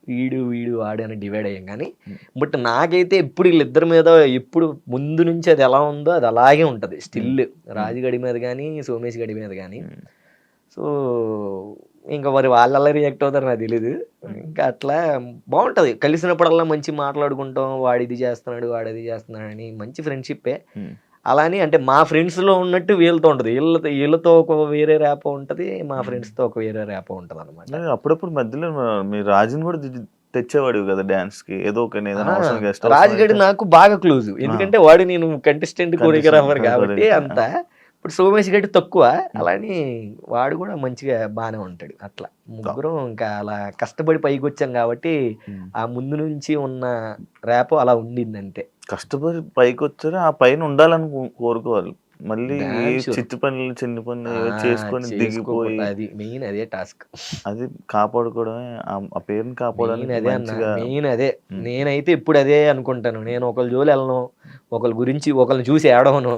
వీడు వాడు అని డివైడ్ అయ్యాం. కానీ బట్ నాకైతే ఎప్పుడు వీళ్ళిద్దరి మీద ఎప్పుడు ముందు నుంచి అది ఎలా ఉందో అది అలాగే ఉంటుంది స్టిల్, రాజు గడి మీద కానీ సోమేష్ గడి మీద కానీ. సో ఇంకా మరి వాళ్ళు అలా రియాక్ట్ అవుతారు నాకు తెలీదు. ఇంకా అట్లా బాగుంటుంది, కలిసినప్పుడల్లా మంచి మాట్లాడుకుంటాం, వాడు ఇది చేస్తున్నాడు వాడు అది చేస్తున్నాడు అని మంచి ఫ్రెండ్షిప్పే. అలాని అంటే మా ఫ్రెండ్స్లో ఉన్నట్టు వీళ్ళతో ఉంటుంది, వీళ్ళతో ఒక వేరే ర్యాపో ఉంటుంది, మా ఫ్రెండ్స్తో ఒక వేరే ర్యాపో ఉంటుంది అనమాట. అప్పుడప్పుడు మధ్యలో మీ రాజుని కూడా తెచ్చేవాడు కదా డాన్స్ కి, ఏదో ఒక రాజుగడి నాకు బాగా క్లోజ్, ఎందుకంటే వాడు నేను కంటెస్టెంట్ కోరియోగ్రాఫర్ కాబట్టి అంత. ఇప్పుడు సోమేష్ గడ్డి తక్కువ, అలాని వాడు కూడా మంచిగా బాగానే ఉంటాడు. అట్లా ముగ్గురం ఇంకా అలా కష్టపడి పైకి వచ్చాం కాబట్టి ఆ ముందు నుంచి ఉన్న ర్యాపో అలా ఉండింది అంతే. కష్టపడి పైకి వచ్చారు, ఆ పైన ఉండాలని కోరుకోవాలి. మళ్ళీ చిత్తు పనులు చిన్న పనులు చేసుకొని దిగిపోయి అది మెయిన్ అదే టాస్క్, అది కాపాడుకోవడమే, ఆ పేరుని కాపాడడానికి అదే అన్న మెయిన్ అదే. నేనైతే ఇప్పుడు అదే అనుకుంటాను, నేను ఒకళ్ళ జోలి వెళ్ళను, ఒకళ్ళ గురించి ఒకళ్ళని చూసి ఏడవను,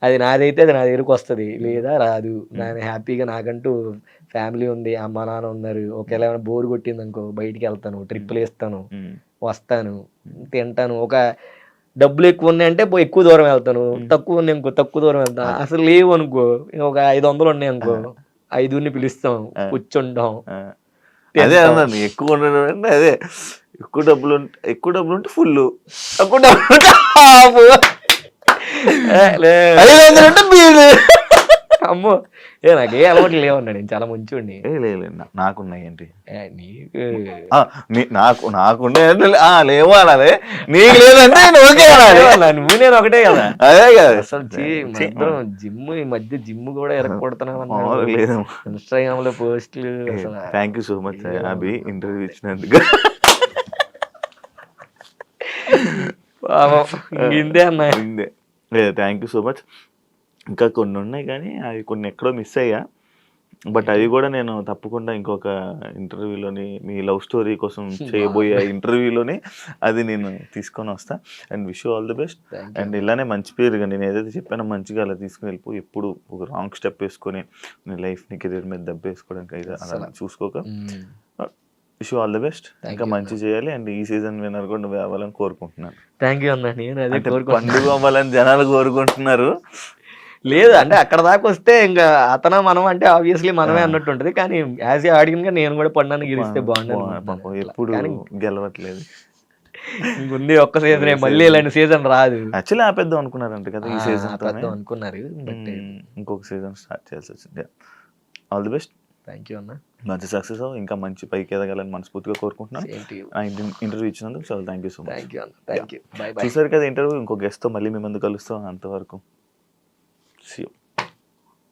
అది నాదైతే అది నా దగ్గరకు వస్తుంది, లేదా రాదు. నేను హ్యాపీగా నాకంటూ ఫ్యామిలీ ఉంది, అమ్మ నాన్న ఉన్నారు, ఒకవేళ ఏమైనా బోర్ కొట్టింది అనుకో బయటికి వెళ్తాను, ట్రిప్పులు వేస్తాను, వస్తాను, తింటాను. ఒక డబ్బులు ఎక్కువ ఉన్నాయి అంటే ఎక్కువ దూరం వెళ్తాను, తక్కువ ఉన్నాయి అనుకో తక్కువ దూరం వెళ్తాను. అసలు లేవు అనుకో ఒక 500 ఉన్నాయి అనుకో 5 పిలుస్తాం, కూర్చుంటాం. అదే అన్నాను, ఎక్కువ ఉండడం అంటే అదే, ఎక్కువ డబ్బులు ఉంటే ఫుల్, తక్కువ డబ్బులు ఉంటే బీడు. అమ్మో నాకే అలవాట్లు లేవన్నా, నేను చాలా మంచివాడిని. నాకున్నాయి ఏంటి నీకు నాకుండే లేవు అనాలి, నీకు లేదంటే నువ్వు నేను ఒకటే కదా. అదే కదా అసలు జిమ్ ఈ మధ్య జిమ్ కూడా ఎరగొడుతున్నావు, ఇన్స్టాగ్రామ్ లో పోస్టులు. Thank you so much Abhi interview ఇచ్చినందుకు. ఇందే అన్నా, థ్యాంక్ యూ సో మచ్. ఇంకా కొన్ని ఉన్నాయి కానీ అవి కొన్ని ఎక్కడో మిస్ అయ్యా, బట్ అవి కూడా నేను తప్పకుండా ఇంకొక ఇంటర్వ్యూలోని మీ లవ్ స్టోరీ కోసం చేయబోయే ఇంటర్వ్యూలోని అది నేను తీసుకొని వస్తా. And wish you all the best. And ఇలానే మంచి పేరుగా నేను ఏదైతే చెప్పానో మంచిగా అలా తీసుకుని వెళ్ళిపో, ఎప్పుడు ఒక రాంగ్ స్టెప్ వేసుకొని నీ లైఫ్ని కెరీర్ మీద దెబ్బ వేసుకోవడానికి అయితే అలా చూసుకోక. Wish you all the best, ఇంకా మంచి చేయాలి. అండ్ ఈ సీజన్ విన్నర్ కూడా నువ్వు అవ్వాలని కోరుకుంటున్నాను. థ్యాంక్ యూ అన్న, నేను అదే పండుగ అవ్వాలని జనాలు కోరుకుంటున్నారు. లేదు అంటే అక్కడ దాకా వస్తే ఇంకా అతను మనం అంటే ఆబ్వియస్లీ మనమే అన్నట్టు ఉంటుంది, కానీ యాజ్ ఏ ఆడియన్స్ గా నేను కూడా పడినాను గెలిస్తే బాగుంటుంది. ఎప్పుడు గెలవట్లేదు, ఇంకొంది ఒక్క సీజన్, మళ్ళీ ఇలాంటి సీజన్ రాదు. యాక్చువల్లీ ఆపేద్దాం అనుకున్నారంట కదా ఈ సీజన్, అనుకున్నారు, ఇంకొక సీజన్ స్టార్ట్ చేయాల్సి వచ్చింది. All the best. Thank you అన్న, మంచి సక్సెస్, ఇంకా మంచి పైకి ఎదగాలని మనస్ఫూర్తిగా కోరుకుంటున్నాను. ఇంటర్వ్యూ ఇచ్చినందుకు చాలా థ్యాంక్ యూ సో మచ్. చూసారు కదా ఇంటర్వ్యూ, ఇంకో గెస్ట్ తో మళ్ళీ మీ ముందు కలుస్తాం. అంతవరకు see you.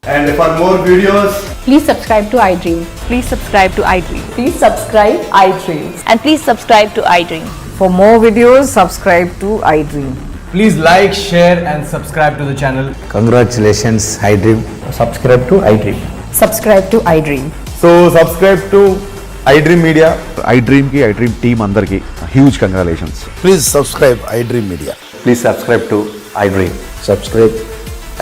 And for more videos, please subscribe to iDream. Please subscribe to iDream. Please subscribe iDream. And please subscribe to iDream. For more videos, subscribe to iDream. please like, share and subscribe to the channel. Congratulations, iDream. Subscribe to iDream. Subscribe to iDream. So subscribe to iDream Media. iDream ki iDream team andarki huge congratulations. Please subscribe iDream Media. Please subscribe to iDream. Subscribe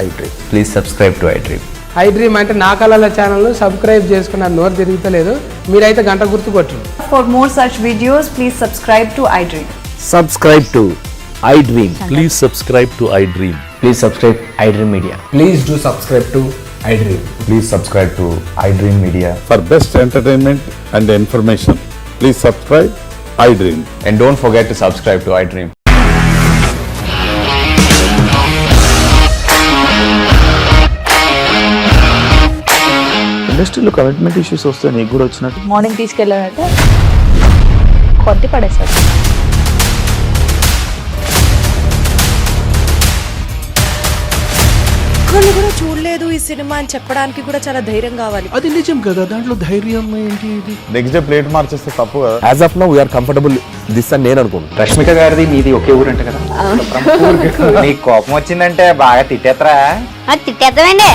iDream. Please subscribe to iDream. I dream అంటే నా కళల channel subscribe చేసుకున్న నోరు తిరుగుతలేదు, మీరైతే గంట గుర్తు కొట్టండి. For more such videos, please subscribe to iDream. Subscribe to iDream. Please subscribe to iDream. Please subscribe iDream Media. Please do subscribe to iDream. Please subscribe to iDream Media. For best entertainment and information, please subscribe iDream. And don't forget to subscribe to iDream. ఇండస్ట్రీలో commitment issues వస్తే నీకు కూడా వచ్చినట్టు? Morning తీసుకెళ్ళాలంటే కొద్ది పడేస్తారు. ఒక్కళ్ళు కూడా చూడలేదు ఈ సినిమా అని చెప్పడానికి కూడా చాలా ధైర్యం కావాలి. అది నిజం కదా, దాంట్లో ధైర్యం ఏంటి? ఇది నెక్స్ట్ డే ప్లేట్ మార్చేస్తే తప్పు కదా. As of now, we are comfortable this అని నేను అనుకుంటున్నాను. రష్మిక గారిది మీది ఒకే ఊరు అంట కదా. నీకు కోపం వచ్చిందంటే బాగా తిట్టేత్తరా? తిట్టేద్దామండి.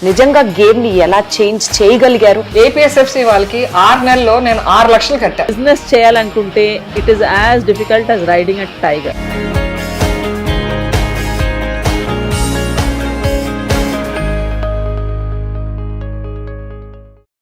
నిజంగా గేమ్ ని ఎలా చేంజ్ చేయగలిగారు? ఏపీఎస్ఎఫ్సి వాళ్ళకి 6 నెలల్లో నేను 6 లక్షలు కట్టా. బిజినెస్ చేయాలనుకుంటే it is as difficult as riding a tiger.